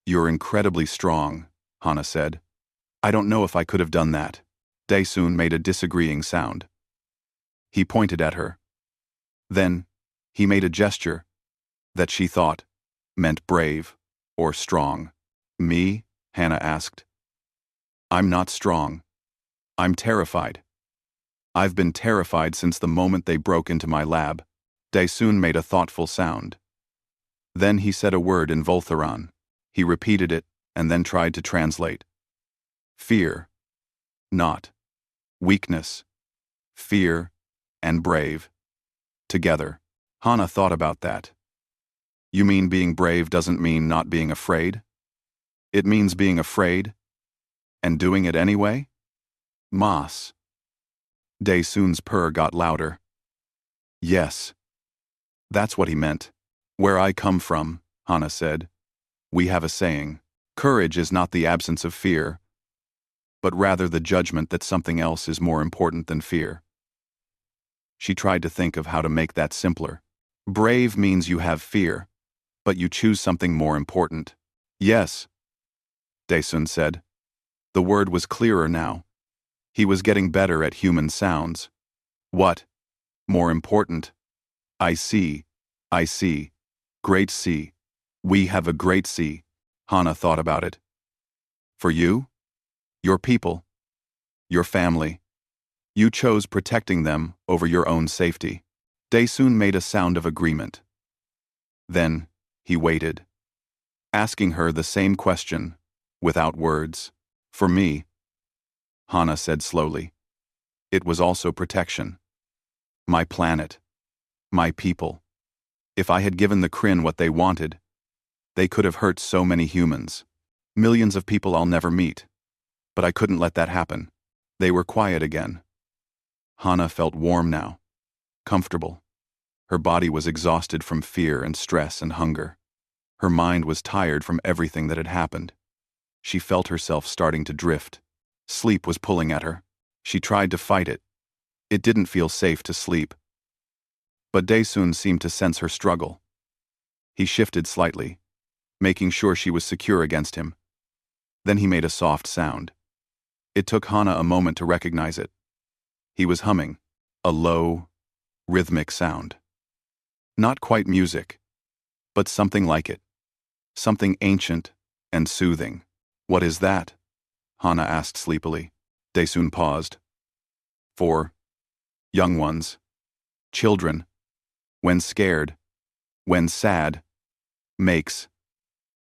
You're incredibly strong, Hana said. I don't know if I could have done that. Dae-soon made a disagreeing sound. He pointed at her. Then, he made a gesture that she thought meant brave or strong. Me? Hannah asked. I'm not strong. I'm terrified. I've been terrified since the moment they broke into my lab. Daesun made a thoughtful sound. Then he said a word in Voltharan. He repeated it and then tried to translate. Fear. Not. Weakness. Fear and brave. Together. Hannah thought about that. You mean being brave doesn't mean not being afraid? It means being afraid and doing it anyway? Mas. Daesun's purr got louder. Yes. That's what he meant. Where I come from, Hannah said, we have a saying. Courage is not the absence of fear, but rather the judgment that something else is more important than fear. She tried to think of how to make that simpler. Brave means you have fear, but you choose something more important. Yes, Daesun said. The word was clearer now. He was getting better at human sounds. What? More important? I see. I see. Great sea. We have a great sea. Hannah thought about it. For you? Your people. Your family. You chose protecting them over your own safety. Daesun made a sound of agreement. Then, he waited, asking her the same question, without words. For me, Hannah said slowly, it was also protection. My planet. My people. If I had given the Kryn what they wanted, they could have hurt so many humans. Millions of people I'll never meet. But I couldn't let that happen. They were quiet again. Hannah felt warm now. Comfortable. Her body was exhausted from fear and stress and hunger. Her mind was tired from everything that had happened. She felt herself starting to drift. Sleep was pulling at her. She tried to fight it. It didn't feel safe to sleep. But Daesun seemed to sense her struggle. He shifted slightly, making sure she was secure against him. Then he made a soft sound. It took Hannah a moment to recognize it. He was humming, a low, rhythmic sound. Not quite music, but something like it. Something ancient and soothing. What is that? Hannah asked sleepily. Daesun paused. For young ones, children, when scared, when sad, makes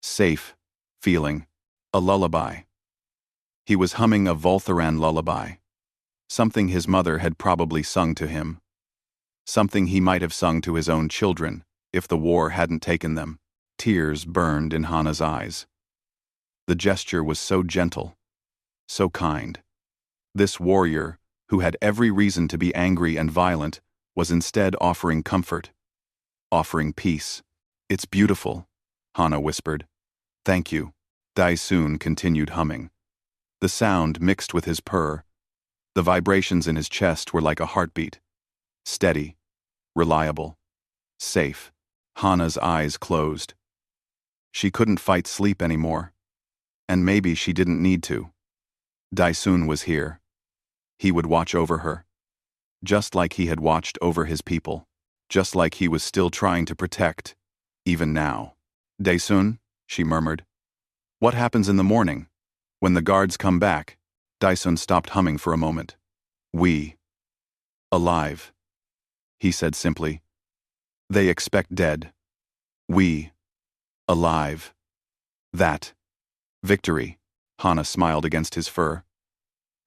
safe feeling, a lullaby. He was humming a Voltharan lullaby, something his mother had probably sung to him, something he might have sung to his own children if the war hadn't taken them. Tears burned in Hannah's eyes. The gesture was so gentle, so kind. This warrior, who had every reason to be angry and violent, was instead offering comfort, offering peace. It's beautiful, Hannah whispered. Thank you. Daesun continued humming. The sound mixed with his purr. The vibrations in his chest were like a heartbeat. Steady, reliable, safe. Hannah's eyes closed. She couldn't fight sleep anymore. And maybe she didn't need to. Daesun was here. He would watch over her. Just like he had watched over his people. Just like he was still trying to protect, even now. Daesun, she murmured. What happens in the morning? When the guards come back? Daesun stopped humming for a moment. We. Alive. He said simply. They expect dead. We. Alive. That. Victory. Hannah smiled against his fur.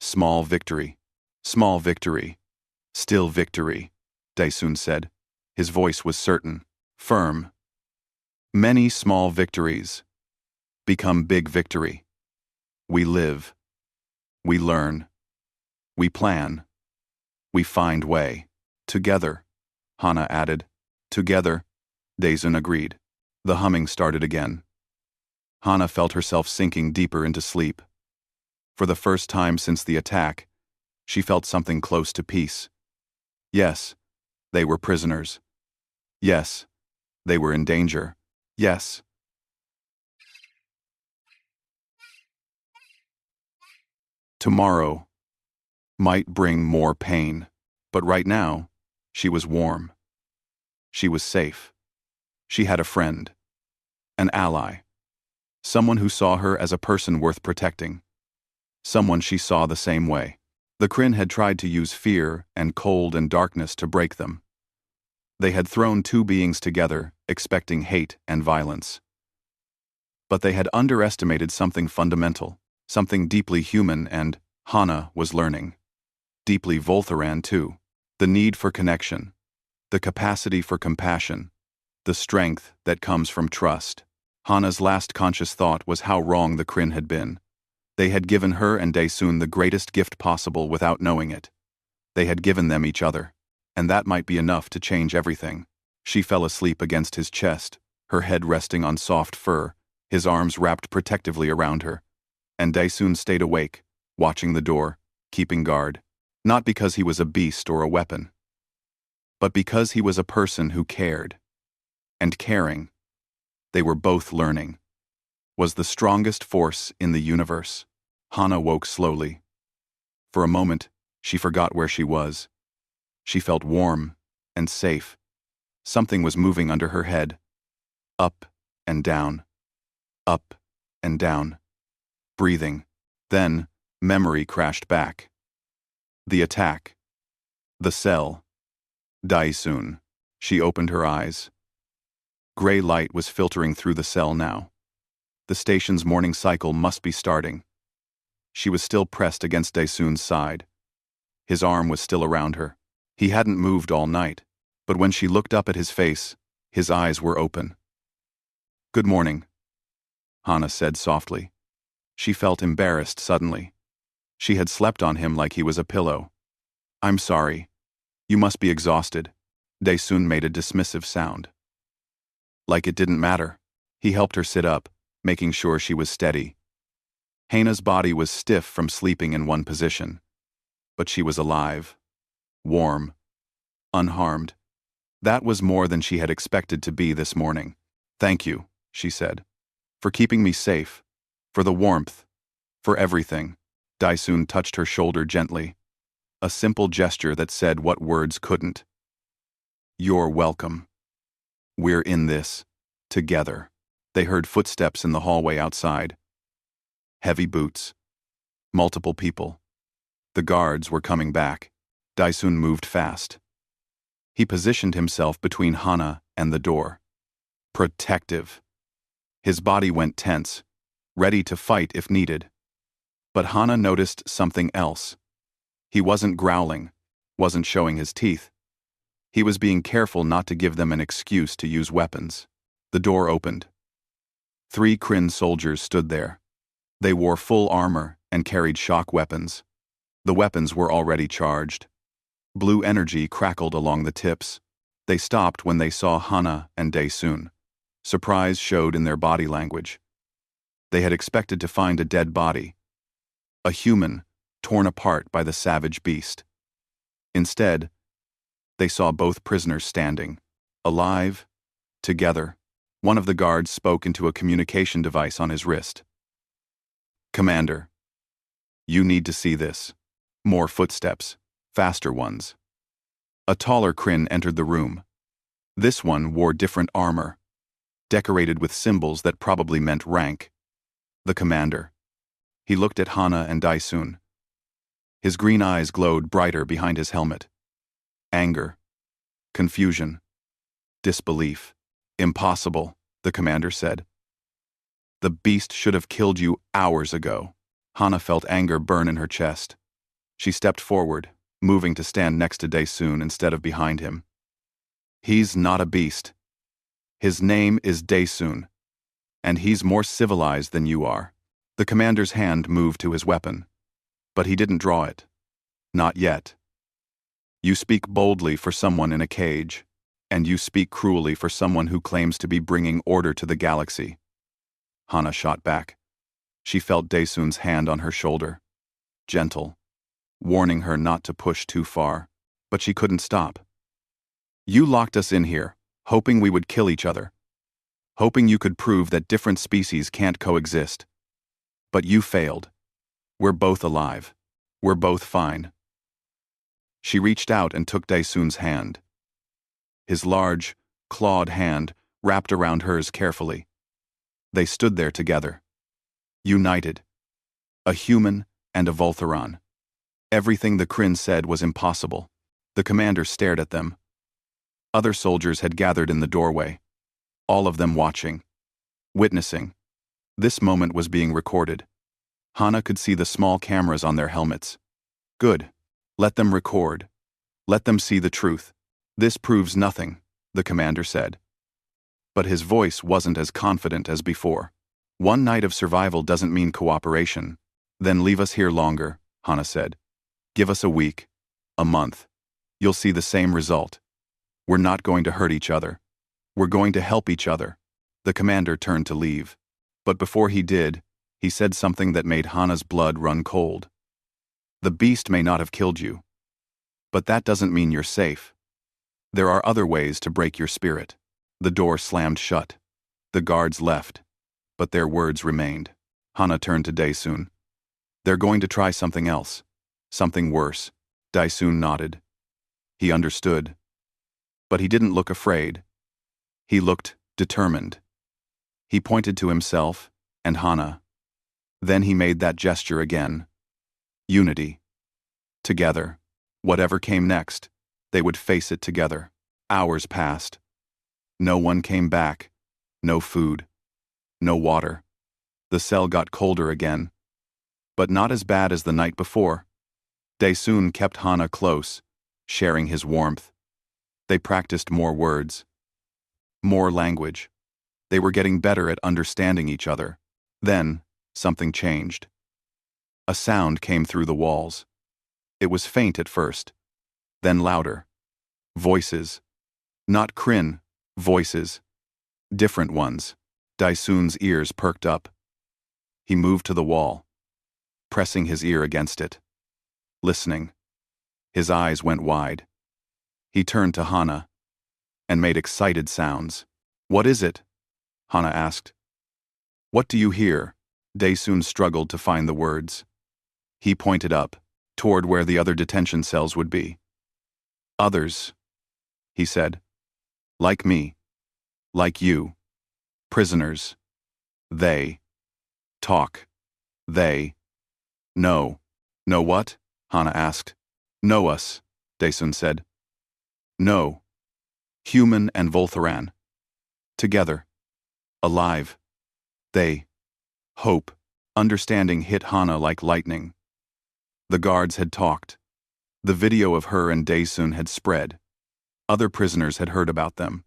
Small victory. Small victory. Still victory, Daesun said. His voice was certain, firm. Many small victories become big victory. We live. We learn. We plan. We find way. Together, Hannah added. Together, Daesun agreed. The humming started again. Hannah felt herself sinking deeper into sleep. For the first time since the attack, she felt something close to peace. Yes, they were prisoners. Yes, they were in danger. Yes. Tomorrow might bring more pain, but right now, she was warm. She was safe. She had a friend. An ally. Someone who saw her as a person worth protecting. Someone she saw the same way. The Kryn had tried to use fear and cold and darkness to break them. They had thrown two beings together, expecting hate and violence. But they had underestimated something fundamental, something deeply human, and Hana was learning. Deeply Voltharan too. The need for connection. The capacity for compassion. The strength that comes from trust. Hana's last conscious thought was how wrong the Kryn had been. They had given her and Daesun the greatest gift possible without knowing it. They had given them each other, and that might be enough to change everything. She fell asleep against his chest, her head resting on soft fur, his arms wrapped protectively around her. And Daesun stayed awake, watching the door, keeping guard. Not because he was a beast or a weapon, but because he was a person who cared. And caring, they were both learning, was the strongest force in the universe. Hana woke slowly. For a moment, she forgot where she was. She felt warm and safe. Something was moving under her head. Up and down. Up and down. Breathing. Then, memory crashed back. The attack. The cell. Daesun. She opened her eyes. Gray light was filtering through the cell now. The station's morning cycle must be starting. She was still pressed against Daesun's side. His arm was still around her. He hadn't moved all night, but when she looked up at his face, his eyes were open. "Good morning," Hana said softly. She felt embarrassed suddenly. She had slept on him like he was a pillow. "I'm sorry. You must be exhausted." Daesun made a dismissive sound. Like it didn't matter. He helped her sit up, making sure she was steady. Hana's body was stiff from sleeping in one position. But she was alive. Warm. Unharmed. That was more than she had expected to be this morning. "Thank you," she said. "For keeping me safe. For the warmth. For everything." Daesun touched her shoulder gently. A simple gesture that said what words couldn't. "You're welcome. We're in this. Together." They heard footsteps in the hallway outside. Heavy boots. Multiple people. The guards were coming back. Daesun moved fast. He positioned himself between Hana and the door. Protective. His body went tense, ready to fight if needed. But Hana noticed something else. He wasn't growling, wasn't showing his teeth. He was being careful not to give them an excuse to use weapons. The door opened. 3 Kryn soldiers stood there. They wore full armor and carried shock weapons. The weapons were already charged. Blue energy crackled along the tips. They stopped when they saw Hana and Daesun. Surprise showed in their body language. They had expected to find a dead body. A human, torn apart by the savage beast. Instead, they saw both prisoners standing, alive, together. One of the guards spoke into a communication device on his wrist. "Commander, you need to see this." More footsteps, faster ones. A taller Kryn entered the room. This one wore different armor, decorated with symbols that probably meant rank. The commander. He looked at Hana and Daesun. His green eyes glowed brighter behind his helmet. Anger. Confusion. Disbelief. "Impossible," the commander said. "The beast should have killed you hours ago." Hana felt anger burn in her chest. She stepped forward, moving to stand next to Daesun instead of behind him. "He's not a beast. His name is Daesun, and he's more civilized than you are." The commander's hand moved to his weapon, but he didn't draw it. Not yet. "You speak boldly for someone in a cage, and you speak cruelly for someone who claims to be bringing order to the galaxy." Hana shot back. She felt Daesun's hand on her shoulder. Gentle, warning her not to push too far, but she couldn't stop. "You locked us in here, hoping we would kill each other. Hoping you could prove that different species can't coexist. But you failed. We're both alive. We're both fine." She reached out and took Daesun's hand. His large, clawed hand wrapped around hers carefully. They stood there together. United. A human and a Voltharan. Everything the Kryn said was impossible. The commander stared at them. Other soldiers had gathered in the doorway. All of them watching. Witnessing. This moment was being recorded. Hana could see the small cameras on their helmets. Good. Let them record. Let them see the truth. This proves nothing, the commander said. But his voice wasn't as confident as before. One night of survival doesn't mean cooperation. Then leave us here longer, Hana said. Give us a week, a month. You'll see the same result. We're not going to hurt each other. We're going to help each other. The commander turned to leave. But before he did, he said something that made Hana's blood run cold. The beast may not have killed you. But that doesn't mean you're safe. There are other ways to break your spirit. The door slammed shut. The guards left. But their words remained. Hana turned to Daesun. They're going to try something else. Something worse. Daesun nodded. He understood. But he didn't look afraid. He looked determined. He pointed to himself and Hana. Then he made that gesture again. Unity. Together. Whatever came next, they would face it together. Hours passed. No one came back. No food. No water. The cell got colder again. But not as bad as the night before. Daesun kept Hana close, sharing his warmth. They practiced more words. More language. They were getting better at understanding each other. Then, something changed. A sound came through the walls. It was faint at first. Then louder. Voices. Not Kryn, voices. Different ones. Daesun's ears perked up. He moved to the wall, pressing his ear against it. Listening. His eyes went wide. He turned to Hana and made excited sounds. What is it? Hana asked. What do you hear? Daesun struggled to find the words. He pointed up, toward where the other detention cells would be. Others, he said. Like me. Like you. Prisoners. They. Talk. They. Know. Know what? Hana asked. Know us, Daesun said. Know. Human and Voltharan. Together. Alive. They. Hope. Understanding hit Hana like lightning. The guards had talked. The video of her and Daesun had spread. Other prisoners had heard about them.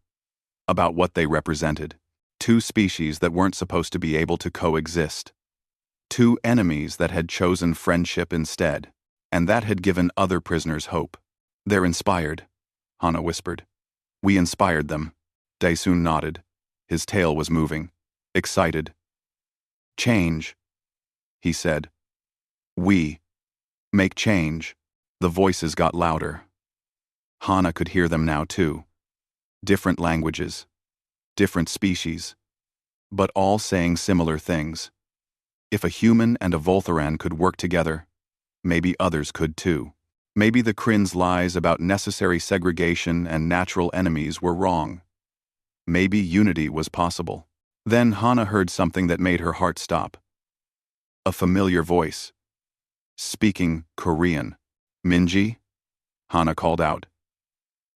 About what they represented. Two species that weren't supposed to be able to coexist. Two enemies that had chosen friendship instead. And that had given other prisoners hope. They're inspired, Hana whispered. We inspired them. Daesun nodded. His tail was moving. Excited. Change, he said. We. Make change. The voices got louder. Hana could hear them now too. Different languages. Different species. But all saying similar things. If a human and a Voltharan could work together, maybe others could too. Maybe the Kryn's lies about necessary segregation and natural enemies were wrong. Maybe unity was possible. Then Hana heard something that made her heart stop. A familiar voice. Speaking Korean. Minji? Hana called out.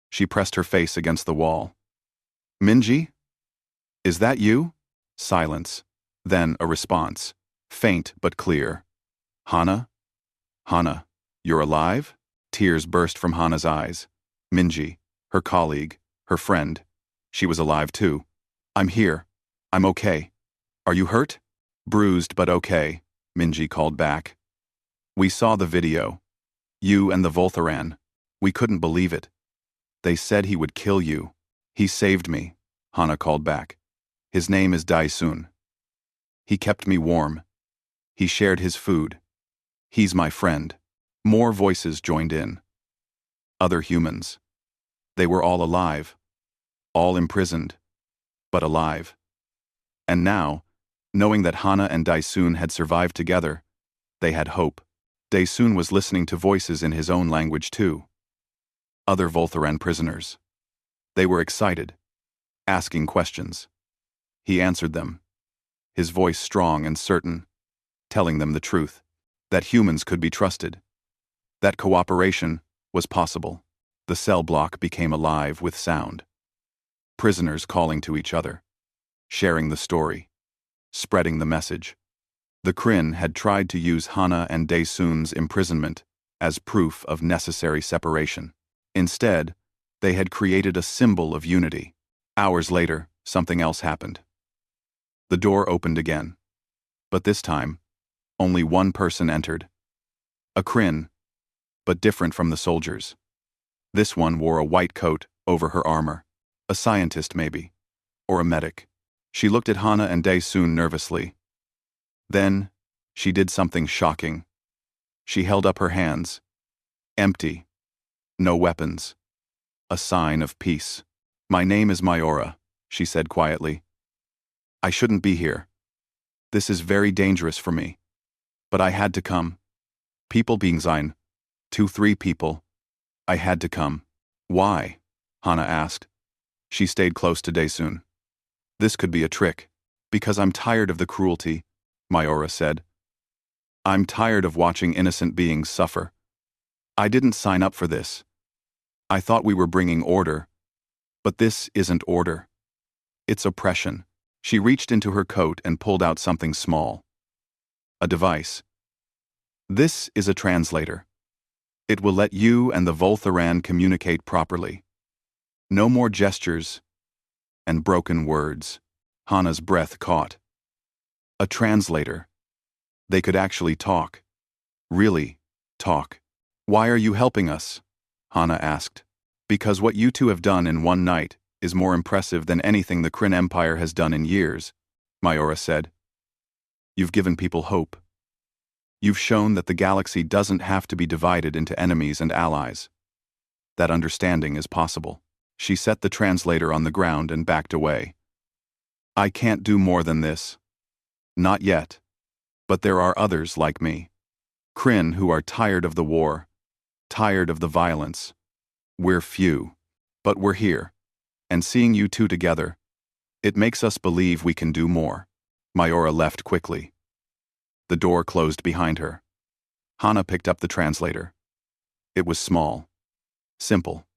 She pressed her face against the wall. Minji? Is that you? Silence. Then a response. Faint but clear. Hana? Hana, you're alive? Tears burst from Hana's eyes. Minji, her colleague, her friend. She was alive too. I'm here. I'm okay. Are you hurt? Bruised but okay, Minji called back. We saw the video. You and the Voltharan. We couldn't believe it. They said he would kill you. He saved me, Hana called back. His name is Daesun. He kept me warm. He shared his food. He's my friend. More voices joined in. Other humans. They were all alive. All imprisoned. But alive. And now, knowing that Hana and Daesun had survived together, they had hope. Daesun was listening to voices in his own language too. Other Voltharan prisoners. They were excited. Asking questions. He answered them. his voice strong and certain, telling them the truth, that humans could be trusted, that cooperation was possible. The cell block became alive with sound. Prisoners calling to each other, sharing the story, spreading the message. The Kryn had tried to use Hana and Daesun's imprisonment as proof of necessary separation. Instead, they had created a symbol of unity. Hours later, something else happened. The door opened again. But this time, only one person entered. A Kryn, but different from the soldiers. This one wore a white coat over her armor. A scientist, maybe. Or a medic. She looked at Hana and Daesun nervously. Then, she did something shocking. She held up her hands. Empty. No weapons. A sign of peace. "My name is Mayora," she said quietly. "I shouldn't be here. This is very dangerous for me. But I had to come. People being sein. 2-3 people. I had to come." "Why?" Hana asked. She stayed close to Daesun. "This could be a trick. Because I'm tired of the cruelty," Mayora said. "I'm tired of watching innocent beings suffer. I didn't sign up for this. I thought we were bringing order. But this isn't order. It's oppression." She reached into her coat and pulled out something small. A device. "This is a translator. It will let you and the Voltharan communicate properly. No more gestures and broken words." Hana's breath caught. A translator. They could actually talk. Really talk. "Why are you helping us?" Hana asked. "Because what you two have done in one night is more impressive than anything the Kryn Empire has done in years," Mayora said. "You've given people hope. You've shown that the galaxy doesn't have to be divided into enemies and allies. That understanding is possible." She set the translator on the ground and backed away. "I can't do more than this. Not yet. But there are others like me. Kryn who are tired of the war, tired of the violence. We're few. But we're here. And seeing you two together, it makes us believe we can do more." Mayora left quickly. The door closed behind her. Hana picked up the translator. It was small. Simple.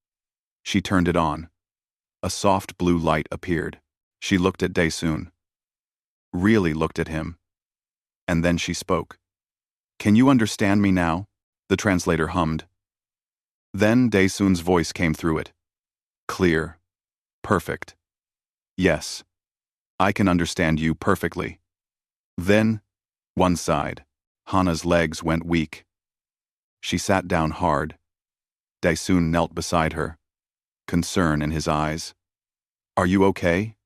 She turned it on. A soft blue light appeared. She looked at Daesun. Really looked at him. And then she spoke. "Can you understand me now?" the translator hummed. Then Daesun's voice came through it. Clear. Perfect. "Yes. I can understand you perfectly." Then, one side, Hana's legs went weak. She sat down hard. Daesun knelt beside her, concern in his eyes. "Are you okay?"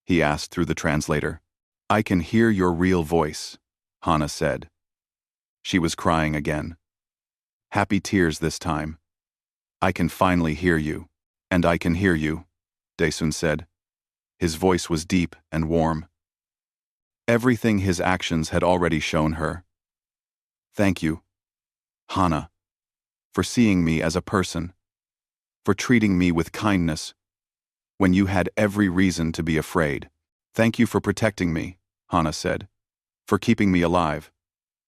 he asked through the translator. "I can hear your real voice," Hana said. She was crying again. Happy tears this time. "I can finally hear you." "And I can hear you," Daesun said. His voice was deep and warm. Everything his actions had already shown her. "Thank you, Hana, for seeing me as a person, for treating me with kindness when you had every reason to be afraid. Thank you for protecting me," Hana said, "for keeping me alive,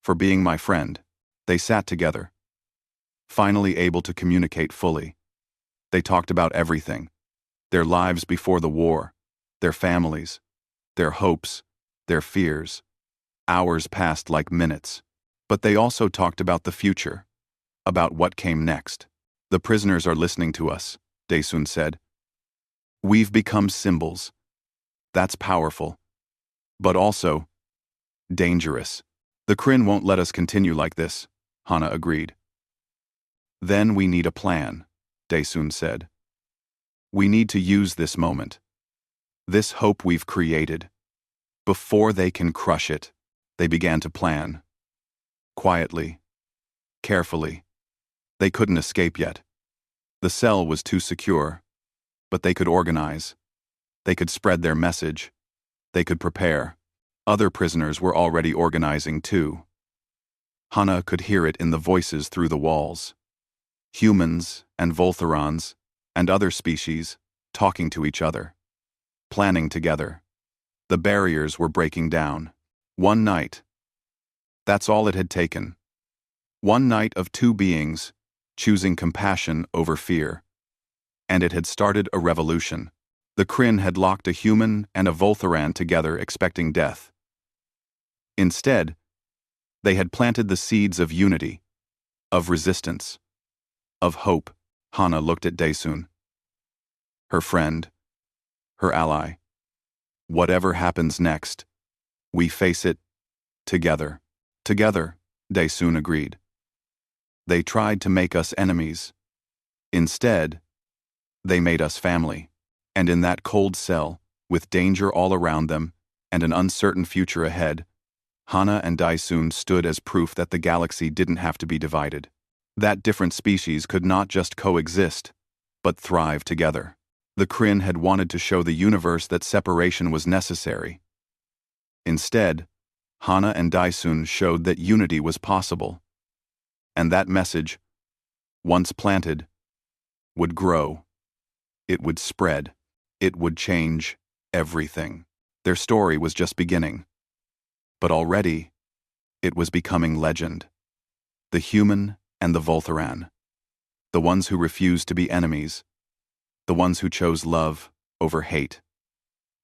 for being my friend." They sat together, finally able to communicate fully. They talked about everything. Their lives before the war, their families, their hopes, their fears. Hours passed like minutes. But they also talked about the future, about what came next. "The prisoners are listening to us," Daesun said. "We've become symbols. That's powerful. But also dangerous. The Kryn won't let us continue like this," Hana agreed. "Then we need a plan," Daesun said. "We need to use this moment, this hope we've created. Before they can crush it." They began to plan. Quietly. Carefully. They couldn't escape yet. The cell was too secure. But they could organize. They could spread their message. They could prepare. Other prisoners were already organizing too. Hana could hear it in the voices through the walls. Humans and Voltharans and other species talking to each other. Planning together. The barriers were breaking down. One night. That's all it had taken. One night of two beings, choosing compassion over fear. And it had started a revolution. The Kryn had locked a human and a Voltharan together expecting death. Instead, they had planted the seeds of unity, of resistance, of hope. Hana looked at Daesun. Her friend, her ally. Whatever happens next, we face it together. Together, Daesun agreed. They tried to make us enemies. Instead, they made us family. And in that cold cell, with danger all around them and an uncertain future ahead, Hana and Daesun stood as proof that the galaxy didn't have to be divided. That different species could not just coexist, but thrive together. The Kryn had wanted to show the universe that separation was necessary. Instead, Hana and Daesun showed that unity was possible. And that message, once planted, would grow. It would spread. It would change everything. Their story was just beginning. But already, it was becoming legend. The human and the Voltharan. The ones who refused to be enemies. The ones who chose love over hate.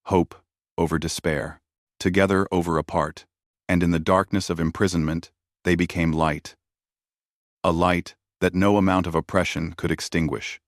Hope over despair. Together over apart. And in the darkness of imprisonment, they became light. A light that no amount of oppression could extinguish.